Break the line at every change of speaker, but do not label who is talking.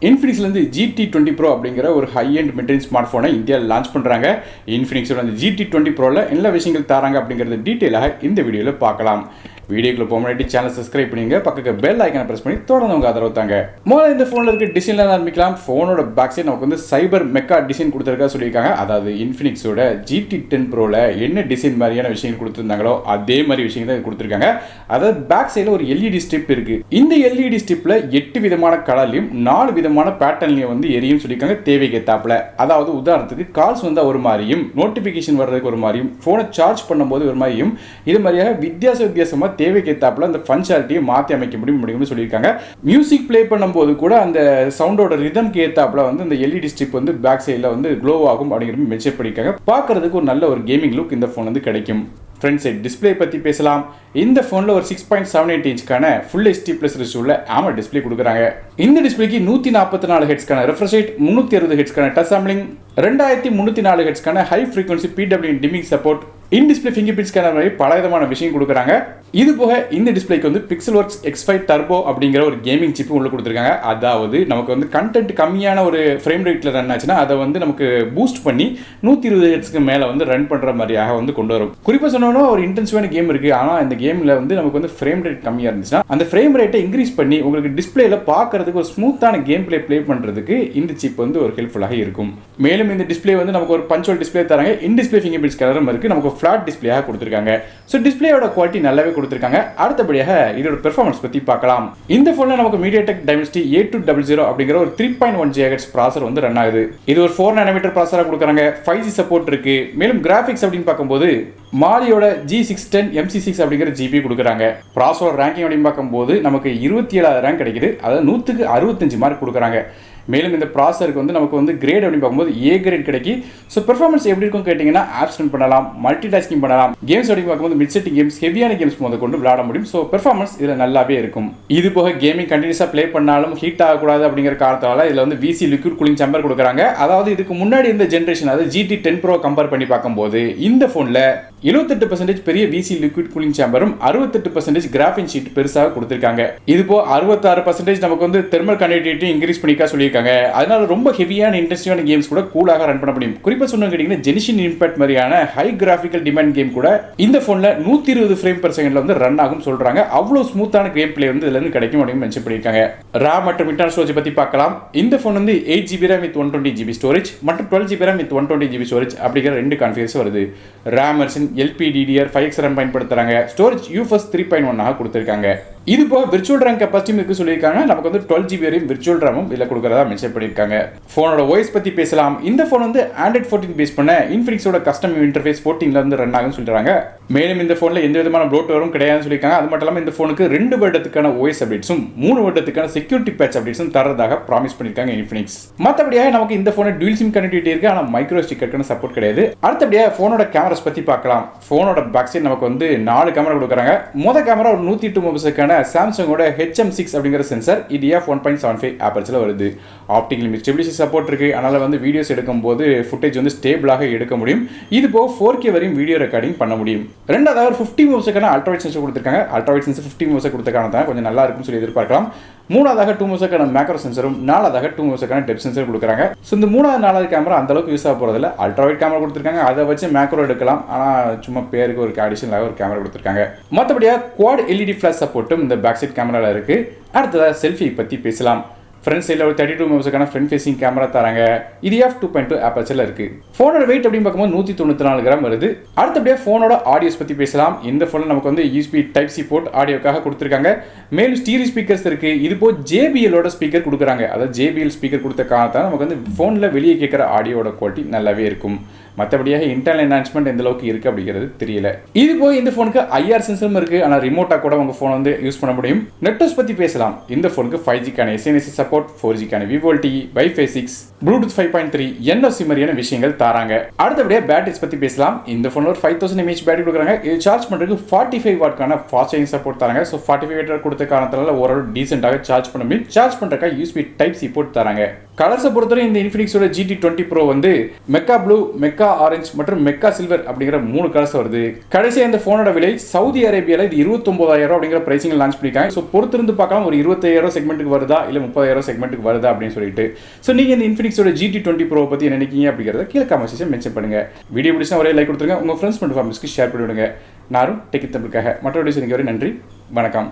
Infinix GT20 Pro அப்படிங்கிற ஒரு high end mid-range smart போனை இந்தியாவில் லான்ச் பண்றாங்க. Infinixோட அந்த GT20 Proல என்ன விஷயங்கள் தராங்க அப்படிங்கறது டீடைலா இந்த வீடியோல பார்க்கலாம். வீடியோக்குள்ள போக முன்னாடி சேனல் சப்ஸ்கிரைப் பண்ணுங்க, பக்கத்துல பெல் ஐகானை பிரஸ் பண்ணி தொடர்ந்து உங்க ஆதரவு தாங்க. முதல்ல இந்த போன்ல இருக்க டிசைன்ல ஆரம்பிக்கலாம். போனோட பேக் சைடு நமக்கு சைபர் மெக்கா டிசைன் கொடுத்திருக்கா சொல்லிருக்காங்க. அதாவது Infinixோட GT10 Proல என்ன டிசைன் மாதிரியான விஷயங்கள் கொடுத்திருந்தாங்களோ அதே மாதிரி விஷயங்கள் தான் கொடுத்திருக்காங்க. அதாவது பேக் சைடுல ஒரு LED ஸ்ட்ரிப் இருக்கு. இந்த LED ஸ்ட்ரிப்ல 8 விதமான கலர்லயும் 4 விதமான பேட்டர்ன்லயும் எரியும் சொல்லிருக்காங்க தேவைக்கு ஏத்தாப்புல. அதாவது உதாரணத்துக்கு கால்ஸ் வந்தா ஒரு மாதிரியும், நோட்டிபிகேஷன் வர்றதுக்கு ஒரு மாதிரியும், போனை சார்ஜ் பண்ணும்போது ஒரு மாதிரியும், இது மாதிரியாக வித்தியாசமா தேவைக்கு ஏத்தாப்புல அந்த ஃபங்க்ஷனாலிட்டியை மாற்றி அமைக்க முடியும்னு சொல்லியிருக்காங்க. மியூசிக் பிளே பண்ணும்போது கூட அந்த சவுண்டோட ரிதம்க்கு ஏத்தாப்புல அந்த LED ஸ்ட்ரிப் பேக் சைடில் க்ளோ ஆகும் அப்படிங்கிறது மென்ஷன் பண்ணியிருக்காங்க. பார்க்கறதுக்கு ஒரு நல்ல ஒரு கேமிங் லுக் இந்த ஃபோன் கிடைக்கும். ஃப்ரண்ட் சைட் டிஸ்பிளே பற்றி பேசலாம். இந்த ஃபோனில் ஒரு 6.78 இன்ச்சுக்கான ஃபுல் HD ப்ளஸ் ரெசல்யூஷன்ல AMOLED டிஸ்பிளே கொடுக்குறாங்க. இந்த டிஸ்பிளேக்கு 144 ஹெர்ட்ஸ்க்கான ரெஃப்ரெஷ் ரேட், 360 ஹெர்ட்ஸ்க்கான டச் சாம்பிளிங், 2304 ஹெர்ட்ஸ்க்கான high frequency PWM dimming support, in display fingerprint scanner மாதிரி பல விதமான விஷயம் கொடுக்குறாங்க. இது போக இந்த டிஸ்பிளேக்கு Pixelworks X5 Turbo அப்படிங்கிற ஒரு கேமிங் சிப் உள்ள கொடுத்துருக்காங்க. அதாவது நமக்கு கண்டென்ட் கம்மியான ஒரு ஃப்ரேம் ரேட்ல ரன் ஆச்சுன்னா அதை நமக்கு பூஸ்ட் பண்ணி 120 ஹெர்ட்ஸ்க்கு மேல ரன் பண்ற மாதிரியாக கொண்டு வரும். குறிப்பா சொன்னோம்னா ஒரு இன்டென்சிவான கேம் இருக்கு, ஆனா இந்த கேம்ல நமக்கு ஃப்ரேம் ரேட் கம்மியா இருந்துச்சுன்னா அந்த ஃப்ரேம் ரேட்டை இன்க்ரீஸ் பண்ணி உங்களுக்கு டிஸ்பிளேல பார்க்கிறதுக்கு ஒரு ஸ்மூத்தான கேம் பிளே பண்றதுக்கு இந்த சிப் ஒரு ஹெல்ப்ஃபுல்லாக இருக்கும். மேலும் இந்த டிஸ்பிளே நமக்கு ஒரு பஞ்சுவல் டிஸ்பிளே தராங்க. இன் டிஸ்பிளே ஃபிங்கர் பிரிண்ட் ஸ்கேனரும் இருக்கு. நமக்கு ஃபிளாட் டிஸ்பிளேயாக கொடுத்திருக்காங்க. சோ டிஸ்பிளேயோட குவாலிட்டி நல்லாவே கொடுத்திருக்காங்க. அடுத்தபடியாக இதோட பெர்ஃபார்மன்ஸ் பத்தி பார்க்கலாம். இந்த போன்ல நமக்கு MediaTek Dimensity A200 அப்படிங்கிற ஒரு 3.1 GHz ப்ராசஸர் ரன் ஆகுது. இது ஒரு 4 nm ப்ராசஸரா கொடுக்கறாங்க. 5G சப்போர்ட் இருக்கு. மேலும் கிராபிக்ஸ் அப்படின்னு பார்க்கும்போது மாலியோட G610 MC6 அப்படிங்கிற ஜிபி கொடுக்குறாங்க. ப்ராசஸர் ரேங்கிங் அப்படின்னு பார்க்கும்போது நமக்கு 27 ரேங்க் கிடைக்குது. அதாவது 100க்கு 65 மார்க் கொடுக்குறாங்க. மேலும் இந்த ப்ராசஸருக்கு நமக்கு கிரேட் அப்படின்னு பார்க்கும்போது A கிரேட் கிடைக்கி. ஸோ பெர்ஃபார்மன்ஸ் எப்படி இருக்கும் கேட்டிங்கன்னா ஆப்ஸ் ரன் பண்ணலாம், மல்டி டாஸ்கிங் பண்ணலாம், கேம்ஸ் அப்படின்னு பார்க்கும்போது மிட் செட்டிங் கேம்ஸ், ஹெவியான கேம்ஸ் கொண்டு விளையாட முடியும். ஸோ பெர்ஃபார்மன்ஸ் இதில் நல்லாவே இருக்கும். இது போக கேமிங் கண்டினியூஸாக ப்ளே பண்ணாலும் ஹீட் ஆகக்கூடாது அப்படிங்கிற காரணத்தால இதில் VC லிக்விட் கூலிங் சேம்பர் கொடுக்குறாங்க. அதாவது இதுக்கு முன்னாடி இந்த ஜென்ரேஷன் அதாவது GT10 Pro கம்பேர் பண்ணி பார்க்கும்போது இந்த ஃபோனில் 78% பெரிய VC லிக்விட் கூலிங் சேம்பரும் 68% கிராஃபின் ஷீட் பெருசாக கொடுத்திருக்காங்க. இது போ 66% நமக்கு தெர்மல் கண்டக்டிவிட்டி இன்க்ரீஸ் பண்ணிக்கா சொல்லியிருக்காங்க. அதனால ரொம்ப ஹெவியான இன்டென்சிவான கேம்ஸ் கூட கூலாக ரன் பண்ண முடியும். குறிப்பா சொன்ன கேட்டீங்கன்னா ஜெனிஷன் இம்பாக்ட் மாதிரியான ஹை கிராஃபிக்கல் டிமாண்ட் கேம் கூட இந்த போன்ல 120 ஃப்ரேம் பெர் செகண்ட்ல ரன் ஆகும் சொல்றாங்க. அவ்வளவு ஸ்மூத்தான கேம் பிளே இதுல இருந்து கிடைக்கும் அப்படின்னு மென்ஷன் பண்ணிருக்காங்க. RAM மற்றும் இன்டர்னல் ஸ்டோரேஜ் பத்தி பார்க்கலாம். இந்த phone 8GB RAM with 120GB storage மற்றும் 12GB RAM with 120GB storage அப்படிங்கிற ரெண்டு கான்ஃபிகரேஷன் வருது. RAM வெர்ஷன் LPDDR5X RAM பயன்படுத்துறாங்க. ஸ்டோரேஜ் UFS 3.1 ஆக கொடுத்திருக்காங்க. இது போக விர்ச்சுவல் ரேம் கெபாசிட்டி இருக்கு சொல்லியிருக்காங்க. நமக்கு 12GB வரையும் விர்ச்சுவல் ரேமும் இதில் கொடுக்கறதா மென்ஷன் பண்ணியிருக்காங்க. ஃபோனோட வாய்ஸ் பத்தி பேசலாம். இந்த ஃபோன் Android 14 பேஸ் பண்ண Infinixோட கஸ்டம் இன்டர்ஃபேஸ் 14ல ரன் ஆகும்னு சொல்றாங்க. மேலும் இந்த ஃபோன்ல எந்த விதமான ப்ளோட்வேரும் கிடையாதுன்னு சொல்லியிருக்காங்க. அது மட்டும் இல்லாமல் இந்த ஃபோனுக்கு 2 வருடத்துக்கான OS அப்டேட்ஸும் 3 வருடத்துக்கான செக்யூரிட்டி பேட்ச் அப்டேட்ஸும் தரதாக ப்ராமிஸ் பண்ணியிருக்காங்க Infinix. மற்றபடியாக நமக்கு இந்த ஃபோன் டுவல் சிம் கனெக்டிவிட்டி இருக்கு, ஆனால் மைக்ரோ ஸ்டிக்கருக்கான சப்போர்ட் கிடையாது. அடுத்தபடியாக ஃபோனோட கேமராஸ் பத்தி பார்க்கலாம். ஃபோனோட பேக் சைடு நமக்கு 4 கேமரா கொடுக்குறாங்க. மொதல் கேமரா ஒரு 108 மெகாபிக்சலுக்கான சாம்சங்கோட HM6 அப்படிங்கிற சென்சார். இது f1.75 ஆப்பர்ச்சர்ல வருது. ஆப்டிகல் இமேஜ் ஸ்டெபிலைசேஷன் சப்போர்ட் இருக்கு. அதனால வீடியோஸ் எடுக்கும்போது ஃபுட்டேஜ் ஸ்டேபிளாக எடுக்க முடியும். இது போக 4K வரையும் வீடியோ ரெக்கார்டிங் பண்ண முடியும். ரெண்டாவது ஒரு 50 மெகாபிக்சலுக்கான அல்ட்ராவைட் சென்சார் கொடுத்திருக்காங்க. அல்ட்ராவைட் சென்சார் 50 மெகாபிக்சல் கொடுத்தக்கான தான் கொஞ்சம் நல்லா இருக்கும்னு சொல்லி எதிர்பார்க்கலாம். மூணாவதாக 2 மெகாபிக்சலுக்கான மேக்ரோ சென்சரும், நாலாவதாக 2 மெகாபிக்சலுக்கான டெப்த் சென்சர் கொடுக்குறாங்க. ஸோ இந்த மூணாவது நாலாவது கேமரா அந்த அளவுக்கு யூஸ் ஆக போறதில்ல. அல்ட்ராவைட் கேமரா கொடுத்திருக்காங்க. அதை வச்சு மேக்ரோ எடுக்கலாம். ஆனால் சும்மா பேருக்கு ஒரு அடிஷனலாக ஒரு கேமரா கொடுத்திருக்காங்க. மற்றபடியாக குவாட் LED ஃபிளாஷ் சப்போர்ட்டும் இந்த பேக் சைட் கேமரால இருக்கு. அடுத்ததாக செல்ஃபி பத்தி பேசலாம். ஃப்ரண்ட் சைடில் ஒரு 32 மெகாபிக்சலுக்கான ஃப்ரண்ட் ஃபேசிங் கேமரா தராங்க. இது f2.2 ஆப்பர்ச்சர்ல இருக்கு. ஃபோனோட வெயிட் அப்படின்னு பார்க்கும்போது 194 கிராம் வருது. அடுத்தபடியாக ஃபோனோட ஆடியோஸ் பத்தி பேசலாம். இந்த ஃபோனில் நமக்கு USB Type-C போர்ட் ஆடியோக்காக கொடுத்திருக்காங்க. மேலும் ஸ்டீரியோ ஸ்பீக்கர்ஸ் இருக்கு. இது போக JBL-ஓட ஸ்பீக்கர் கொடுக்குறாங்க. அதாவது JBL ஸ்பீக்கர் கொடுத்த காரணத்தால் நமக்கு ஃபோனில் வெளியே கேட்குற ஆடியோட குவாலிட்டி நல்லாவே இருக்கும். மற்றபடியாக இன்டர்னல் என்ஹான்ஸ்மெண்ட் எந்த அளவுக்கு இருக்கு அப்படிங்கிறது தெரியல. இது போய் இந்த ஃபோனுக்கு IR சென்சரும் இருக்கு. ஆனால் ரிமோட்டா கூட உங்க ஃபோன் யூஸ் பண்ண முடியும். நெட்வொர்க்ஸ் பத்தி பேசலாம். இந்த ஃபோனுக்கு 5G-க்கான SNS support, 4G-க்கான VoLTE, Wi-Fi 6, Bluetooth 5.3, NFC மாதிரியான விஷயங்கள் தராங்க. அடுத்தபடியாக பேட்டரிஸ் பத்தி பேசலாம். இந்த ஃபோன்ல ஒரு 5000 mAh பேட்டரி கொடுக்குறாங்க. இது சார்ஜ் பண்றதுக்கு 45 வாட்க்கான ஃபாஸ்ட் சார்ஜிங் சப்போர்ட் தராங்க. ஸோ 45 வாட் கொடுத்த காரணத்தால ஓரளவு டீசென்ட்டாக சார்ஜ் பண்ண முடியும். சார்ஜ் பண்றதுக்காக USB Type-C போர்ட் தராங்க. கலர்ஸை பொறுத்தவரை இந்த இன்ஃபினிக்ஸோட GT20 Pro வந்து மெக்கா ப்ளூ, மெக்கா ஆரஞ்சு மற்றும் மெக்கா சில்வர் அப்படிங்கிற 3 கலர்ஸ் வருது. கடைசியாக இந்த ஃபோனோட விலை சவுதி அரேபியாவில் இது 29,000 அப்படிங்கிற பிரைசிங் லான்ச் பண்ணிருக்காங்க. ஸோ பொறுத்திருந்து பார்க்கலாம் ஒரு 25,000 செக்மெண்ட்டுக்கு வருதா இல்லை 30,000 செக்மெண்ட்டுக்கு வருதா அப்படின்னு சொல்லிட்டு. ஸோ நீங்கள் இந்த இன்ஃபினிக்ஸோட GT20 Pro பற்றி என்ன நினைக்கிங்க அப்படிங்கிறத கீழே கமெண்ட் செக்ஷன் மென்ஷன் பண்ணுங்க. வீடியோ பிடிச்சா ஒரே லைக் கொடுத்துருங்க, உங்கள் ஃப்ரெண்ட்ஸ் மற்றும் ஃபேமிலிஸ்க்கு ஷேர் பண்ணி விடுங்க. நானும் டெக் தமிழுக்காக மற்ற வீடியோஸ் வரை நன்றி, வணக்கம்.